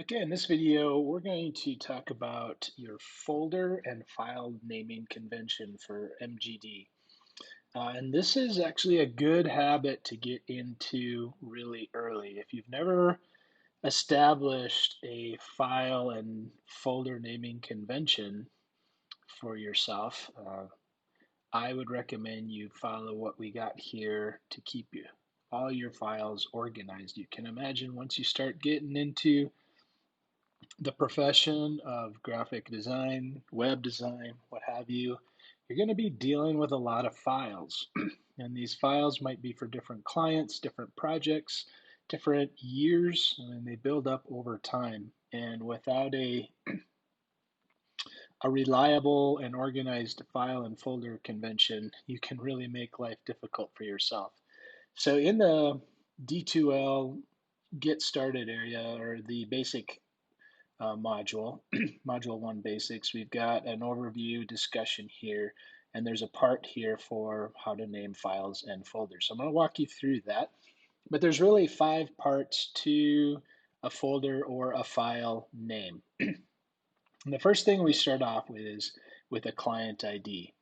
Okay, in this video, we're going to talk about your folder and file naming convention for MGD. And this is actually a good habit to get into really early. If you've never established a file and folder naming convention for yourself, I would recommend you follow what we got here to keep all your files organized. You can imagine once you start getting into the profession of graphic design, web design, what have you, you're going to be dealing with a lot of files. And these files might be for different clients, different projects, different years, and they build up over time. And without a reliable and organized file and folder convention, you can really make life difficult for yourself. So in the D2L Get Started area, or the basic module, Module 1 Basics, we've got an overview discussion here, and there's a part here for how to name files and folders. So I'm going to walk you through that, but there's really 5 parts to a folder or a file name. And the first thing we start off with is with a client ID.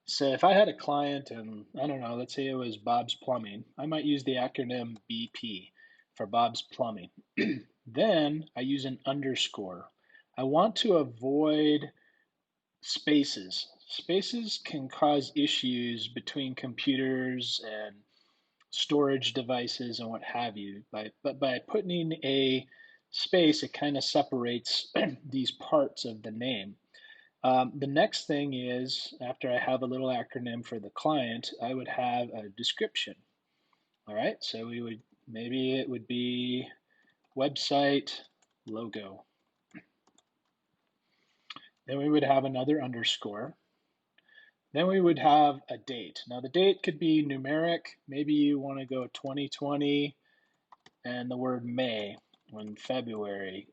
So if I had a client and, I don't know, let's say it was Bob's Plumbing, I might use the acronym BP for Bob's Plumbing. Then I use an underscore. I want to avoid spaces. Spaces can cause issues between computers and storage devices and what have you. But by putting a space, it kind of separates these parts of the name. The next thing is, after I have a little acronym for the client, I would have a description. All right, so maybe it would be website logo. Then we would have another underscore. Then we would have a date. Now the date could be numeric. Maybe you want to go 2020 and the word May when February.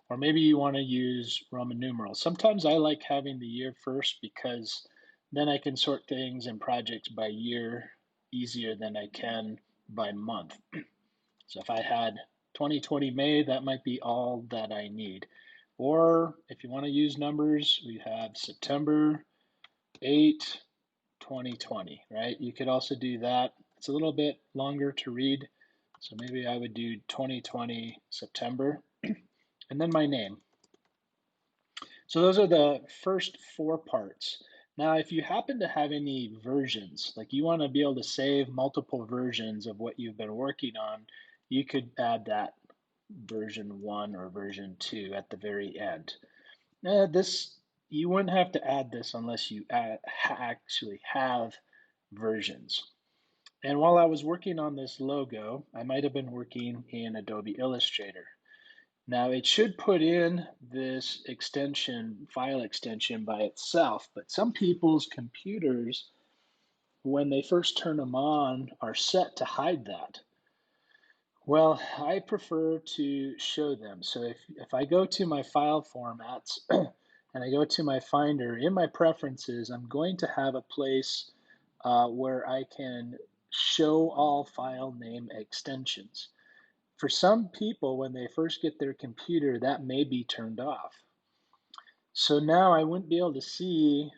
Or maybe you want to use Roman numerals. Sometimes I like having the year first because then I can sort things and projects by year easier than I can by month. So if I had 2020 May, that might be all that I need. Or if you want to use numbers, we have September 8, 2020, right? You could also do that. It's a little bit longer to read. So maybe I would do 2020 September and then my name. So those are the first 4 parts. Now, if you happen to have any versions, like you want to be able to save multiple versions of what you've been working on, you could add that version 1 or version 2 at the very end. This you wouldn't have to add this unless you actually have versions. And while I was working on this logo, I might have been working in Adobe Illustrator. Now it should put in this extension, file extension by itself, but some people's computers, when they first turn them on, are set to hide that. Well, I prefer to show them. So if I go to my file formats and I go to my Finder, in my preferences, I'm going to have a place where I can show all file name extensions. For some people, when they first get their computer, that may be turned off. So now I wouldn't be able to see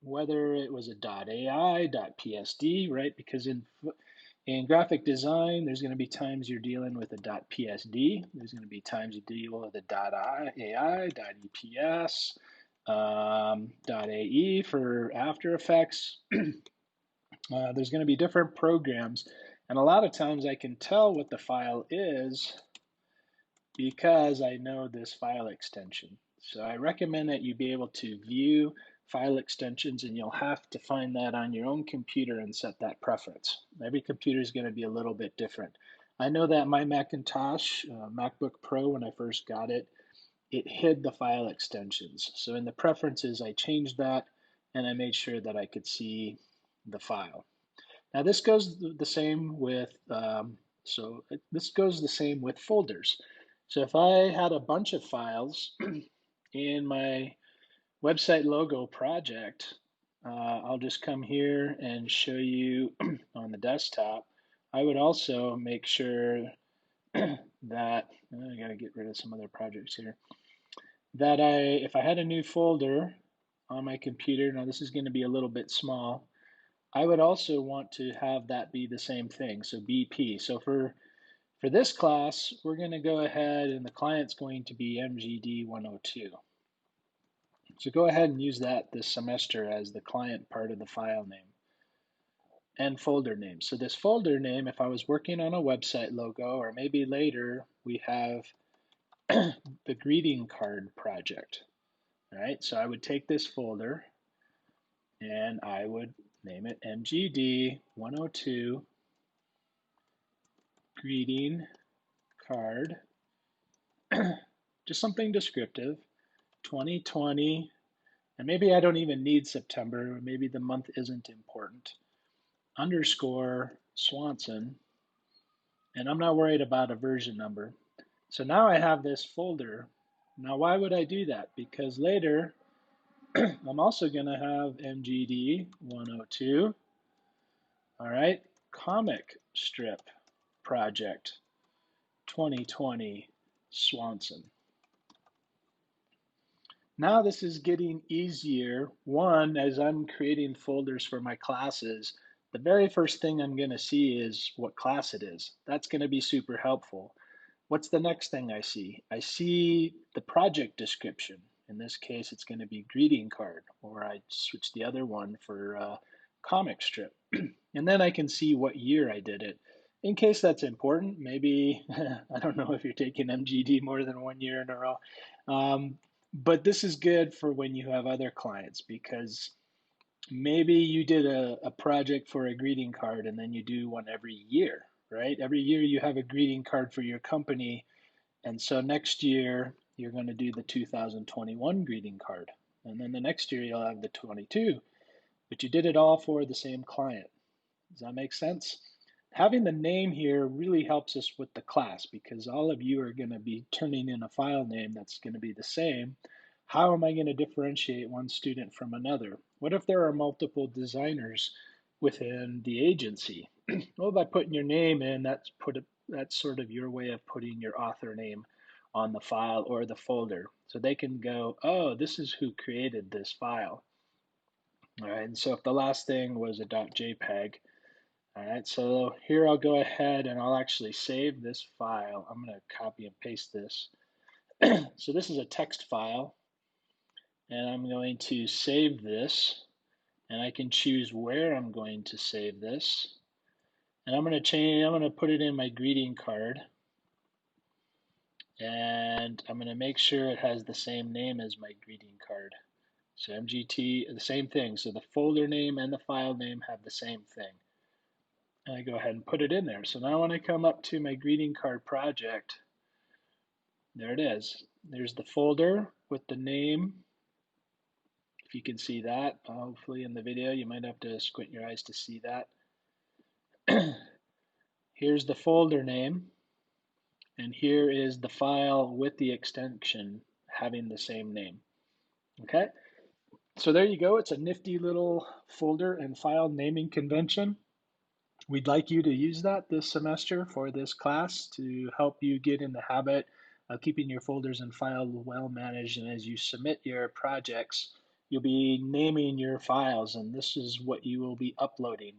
whether it was a .ai, .psd, right? Because in graphic design, there's going to be times you're dealing with a .psd. There's going to be times you deal with a .ai, .eps, .ae for After Effects. There's going to be different programs, and a lot of times I can tell what the file is because I know this file extension. So I recommend that you be able to view file extensions, and you'll have to find that on your own computer and set that preference. Every computer is going to be a little bit different. I know that my Macintosh, MacBook Pro, when I first got it, it hid the file extensions. So in the preferences, I changed that and I made sure that I could see the file. Now this goes the same with this goes the same with folders. So if I had a bunch of files in my website logo project, I'll just come here and show you on the desktop. I would also make sure that, I gotta get rid of some other projects here, that if I had a new folder on my computer, now this is gonna be a little bit small, I would also want to have that be the same thing, so BP. So for this class, we're going to go ahead and the client's going to be MGD 102. So go ahead and use that this semester as the client part of the file name and folder name. So this folder name, if I was working on a website logo, or maybe later we have the greeting card project. All right, so I would take this folder and I would name it MGD 102 greeting card, just something descriptive, 2020, and maybe I don't even need September, maybe the month isn't important, underscore Swanson, and I'm not worried about a version number. So now I have this folder. Now why would I do that? Because later I'm also going to have MGD 102, all right, comic strip project 2020 Swanson. Now this is getting easier. One, as I'm creating folders for my classes, the very first thing I'm going to see is what class it is. That's going to be super helpful. What's the next thing I see? I see the project description. In this case, it's going to be greeting card, or I switch the other one for comic strip. And then I can see what year I did it. In case that's important, maybe, I don't know if you're taking MGD more than 1 year in a row. But this is good for when you have other clients, because maybe you did a project for a greeting card and then you do one every year, right? Every year you have a greeting card for your company. And so next year you're going to do the 2021 greeting card. And then the next year you'll have the 22, but you did it all for the same client. Does that make sense? Having the name here really helps us with the class, because all of you are going to be turning in a file name that's going to be the same. How am I going to differentiate one student from another? What if there are multiple designers within the agency? Well, by putting your name in, that's sort of your way of putting your author name on the file or the folder. So they can go, oh, this is who created this file. All right, and so if the last thing was a .jpg, all right, so here I'll go ahead and I'll actually save this file. I'm going to copy and paste this. So this is a text file, and I'm going to save this, and I can choose where I'm going to save this. And I'm going to put it in my greeting card, and I'm going to make sure it has the same name as my greeting card. So MGT, the same thing. So the folder name and the file name have the same thing. And I go ahead and put it in there. So now when I come up to my greeting card project, there it is. There's the folder with the name. If you can see that, hopefully in the video, you might have to squint your eyes to see that. Here's the folder name, and here is the file with the extension having the same name. Okay, so there you go. It's a nifty little folder and file naming convention. We'd like you to use that this semester for this class to help you get in the habit of keeping your folders and files well managed. And as you submit your projects, you'll be naming your files, and this is what you will be uploading.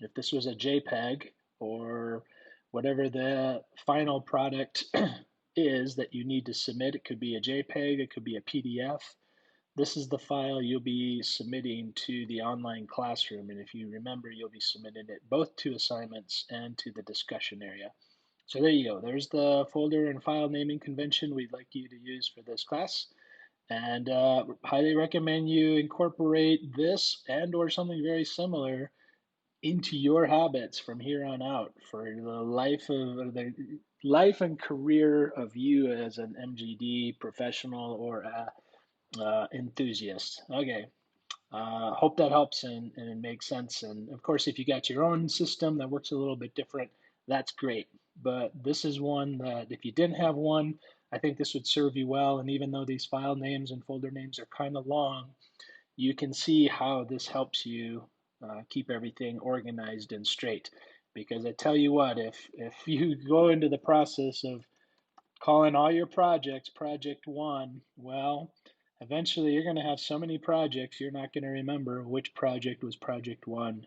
If this was a JPEG or whatever the final product is that you need to submit, it could be a JPEG, it could be a PDF. This is the file you'll be submitting to the online classroom, and if you remember, you'll be submitting it both to assignments and to the discussion area. So there you go. There's the folder and file naming convention we'd like you to use for this class, and highly recommend you incorporate this and or something very similar into your habits from here on out for the life and career of you as an MGD professional or enthusiast. Okay. Hope that helps and makes sense. And of course, if you got your own system that works a little bit different, that's great. But this is one that if you didn't have one, I think this would serve you well. And even though these file names and folder names are kind of long, you can see how this helps you keep everything organized and straight. Because I tell you what, if you go into the process of calling all your projects project one, well, eventually you're going to have so many projects you're not going to remember which project was project one.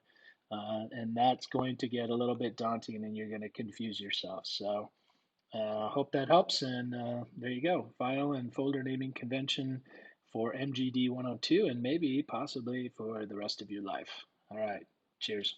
And that's going to get a little bit daunting and you're going to confuse yourself. So hope that helps. And there you go, file and folder naming convention for MGD 102 and maybe possibly for the rest of your life. All right, cheers.